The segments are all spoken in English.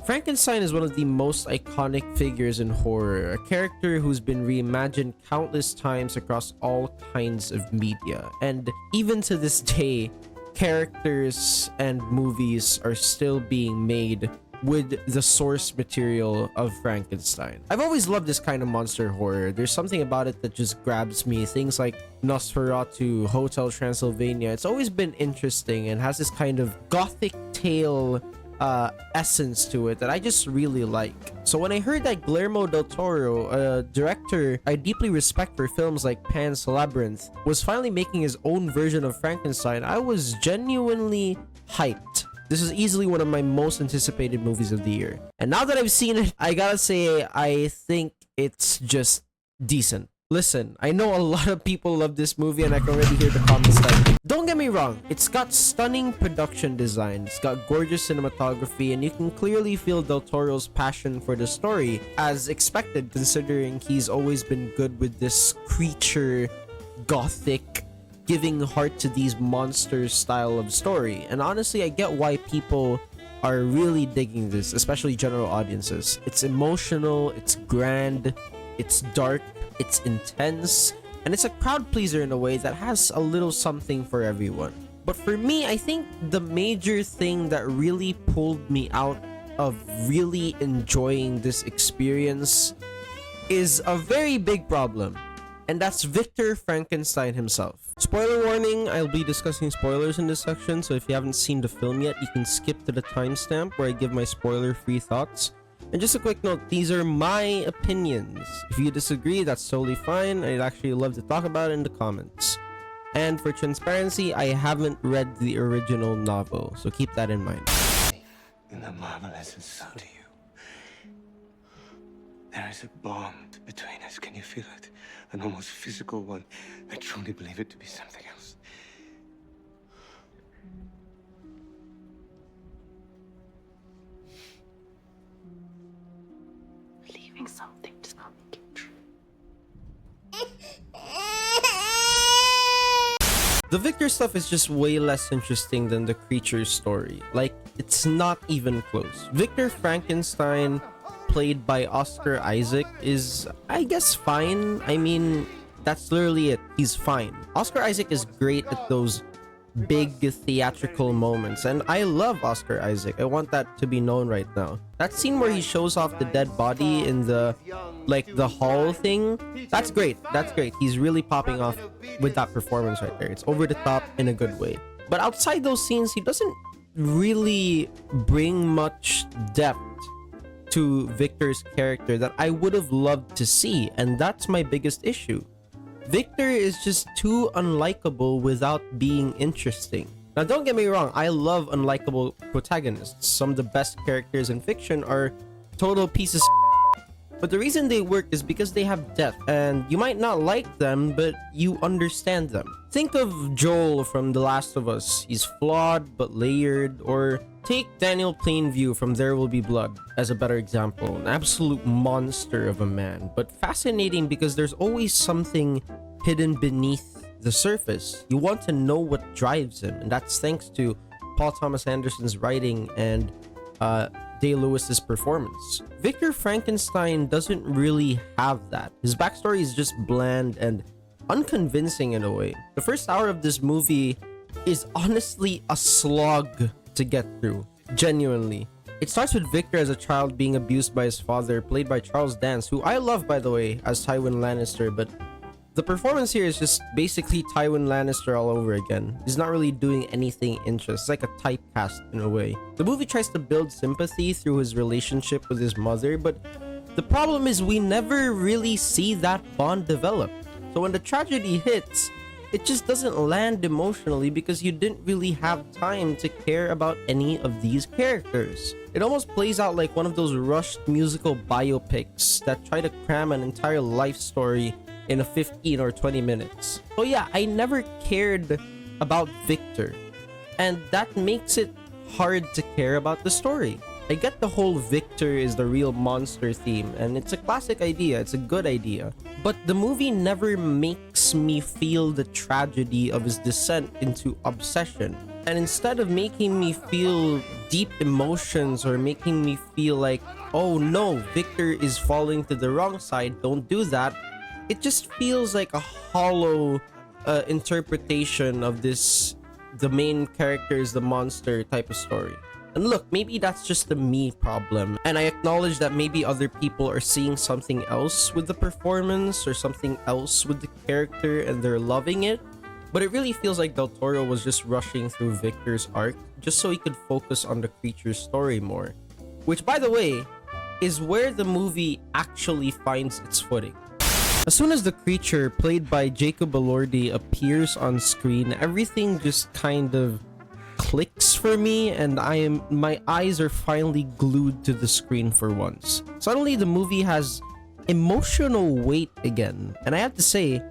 Frankenstein is one of the most iconic figures in horror, a character who's been reimagined countless times across all kinds of media. And even to this day, characters and movies are still being made with the source material of Frankenstein. I've always loved this kind of monster horror. There's something about it that just grabs me. Things like Nosferatu, Hotel Transylvania. It's always been interesting and has this kind of gothic tale essence to it that I just really like. So when I heard that Guillermo del Toro, a director I deeply respect for films like Pan's Labyrinth, was finally making his own version of Frankenstein, I was genuinely hyped. This is easily one of my most anticipated movies of the year. And now that I've seen it, I gotta say, I think it's just decent. Listen, I know a lot of people love this movie and I can already hear the comments typing. Don't get me wrong, it's got stunning production design, it's got gorgeous cinematography, and you can clearly feel Del Toro's passion for the story, as expected considering he's always been good with this creature, gothic, giving heart to these monsters style of story. And honestly, I get why people are really digging this, especially general audiences. It's emotional, it's grand, it's dark, it's intense, and it's a crowd pleaser in a way that has a little something for everyone. But for me, I think the major thing that really pulled me out of really enjoying this experience is a very big problem, and that's Victor Frankenstein himself. Spoiler warning, I'll be discussing spoilers in this section, so if you haven't seen the film yet, you can skip to the timestamp where I give my spoiler-free thoughts. And just a quick note, these are my opinions. If you disagree, that's totally fine. I'd actually love to talk about it in the comments. And for transparency, I haven't read the original novel, so keep that in mind. In the marvelous, and so do you. There is a bond between us. Can you feel it? An almost physical one. I truly believe it to be something else. Believing something does not make it true. The Victor stuff is just way less interesting than the creature's story. Like, it's not even close. Victor Frankenstein, played by Oscar Isaac, is, I guess, fine. I mean, that's literally it. He's fine. Oscar Isaac is great at those big theatrical moments, and I love Oscar Isaac. I want that to be known right now. That scene where he shows off the dead body in the hall thing, that's great. That's great. He's really popping off with that performance right there. It's over the top in a good way. But outside those scenes, he doesn't really bring much depth to Victor's character that I would have loved to see, and that's my biggest issue. Victor is just too unlikable without being interesting. Now, don't get me wrong, I love unlikable protagonists. Some of the best characters in fiction are total pieces of but the reason they work is because they have depth, and you might not like them, but you understand them. Think of Joel from The Last of Us. He's flawed but layered. Or take Daniel Plainview from There Will Be Blood as a better example. An absolute monster of a man, but fascinating because there's always something hidden beneath the surface. You want to know what drives him, and that's thanks to Paul Thomas Anderson's writing and Day-Lewis's performance. Victor Frankenstein doesn't really have that. His backstory is just bland and unconvincing in a way. The first hour of this movie is honestly a slog to get through, genuinely. It starts with Victor as a child being abused by his father, played by Charles Dance, who I love, by the way, as Tywin Lannister, but the performance here is just basically Tywin Lannister all over again. He's not really doing anything interesting. It's like a typecast in a way. The movie tries to build sympathy through his relationship with his mother, but the problem is we never really see that bond develop. So when the tragedy hits, it just doesn't land emotionally because you didn't really have time to care about any of these characters. It almost plays out like one of those rushed musical biopics that try to cram an entire life story in a 15 or 20 minutes. So yeah, I never cared about Victor, and that makes it hard to care about the story. I get the whole Victor is the real monster theme, and it's a classic idea, it's a good idea, but the movie never makes me feel the tragedy of his descent into obsession. And instead of making me feel deep emotions or making me feel like, oh no, Victor is falling to the wrong side, don't do that, it just feels like a hollow interpretation of this, the main character is the monster type of story. And look, maybe that's just a me problem. And I acknowledge that maybe other people are seeing something else with the performance or something else with the character and they're loving it. But it really feels like Del Toro was just rushing through Victor's arc just so he could focus on the creature's story more. Which, by the way, is where the movie actually finds its footing. As soon as the creature, played by Jacob Elordi, appears on screen, everything just kind of clicks for me, and my eyes are finally glued to the screen for once. Suddenly the movie has emotional weight again, and I have to say,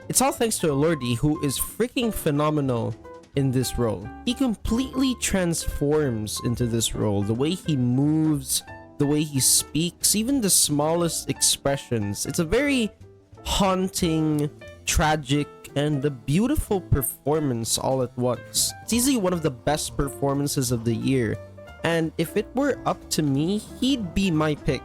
it's all thanks to Elordi, who is freaking phenomenal in this role. He completely transforms into this role. The way he moves, the way he speaks, even the smallest expressions. It's a very haunting, tragic, and a beautiful performance all at once. It's easily one of the best performances of the year, and if it were up to me, he'd be my pick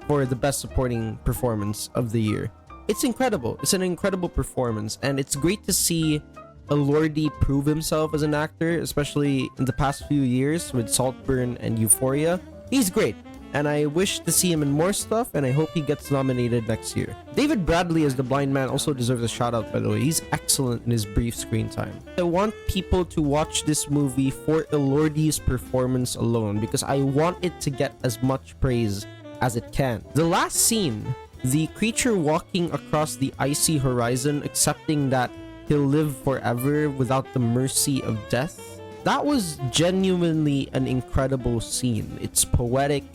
for the best supporting performance of the year. It's incredible. It's an incredible performance, and it's great to see Elordi prove himself as an actor, especially in the past few years with Saltburn and Euphoria. He's great, and I wish to see him in more stuff, and I hope he gets nominated next year. David Bradley as the blind man also deserves a shout out, by the way. He's excellent in his brief screen time. I want people to watch this movie for Elordi's performance alone, because I want it to get as much praise as it can. The last scene, the creature walking across the icy horizon, accepting that he'll live forever without the mercy of death, that was genuinely an incredible scene. It's poetic,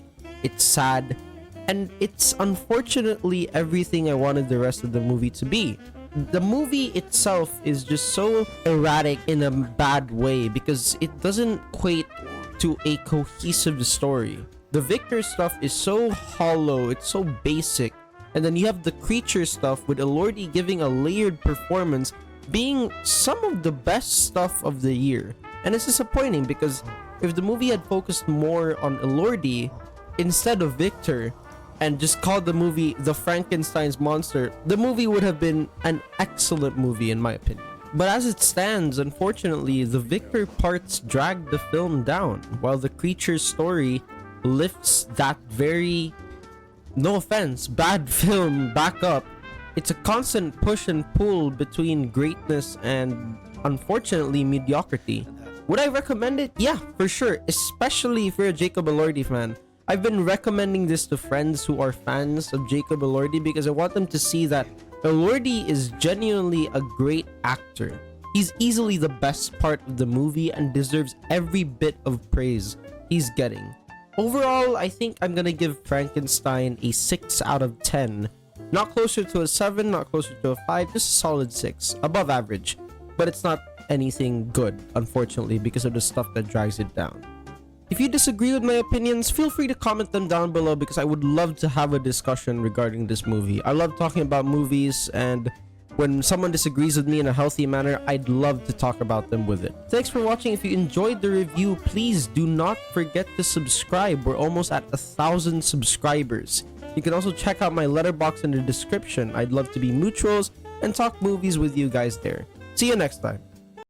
it's sad, and it's unfortunately everything I wanted the rest of the movie to be. The movie itself is just so erratic in a bad way because it doesn't equate to a cohesive story. The Victor stuff is so hollow, it's so basic, and then you have the creature stuff with Elordi giving a layered performance being some of the best stuff of the year. And it's disappointing because if the movie had focused more on Elordi instead of Victor and just called the movie The Frankenstein's Monster, the movie would have been an excellent movie in my opinion. But as it stands, unfortunately, the Victor parts drag the film down, while the creature's story lifts that very, no offense, bad film back up. It's a constant push and pull between greatness and, unfortunately, mediocrity. Would I recommend it? Yeah, for sure, especially if you're a Jacob Elordi fan. I've been recommending this to friends who are fans of Jacob Elordi because I want them to see that Elordi is genuinely a great actor. He's easily the best part of the movie and deserves every bit of praise he's getting. Overall, I think I'm gonna give Frankenstein a 6 out of 10. Not closer to a 7, not closer to a 5, just a solid 6. Above average. But it's not anything good, unfortunately, because of the stuff that drags it down. If you disagree with my opinions, feel free to comment them down below because I would love to have a discussion regarding this movie. I love talking about movies, and when someone disagrees with me in a healthy manner, I'd love to talk about them with it. Thanks for watching. If you enjoyed the review, please do not forget to subscribe. We're almost at 1,000 subscribers. You can also check out my letterbox in the description. I'd love to be mutuals and talk movies with you guys there. See you next time.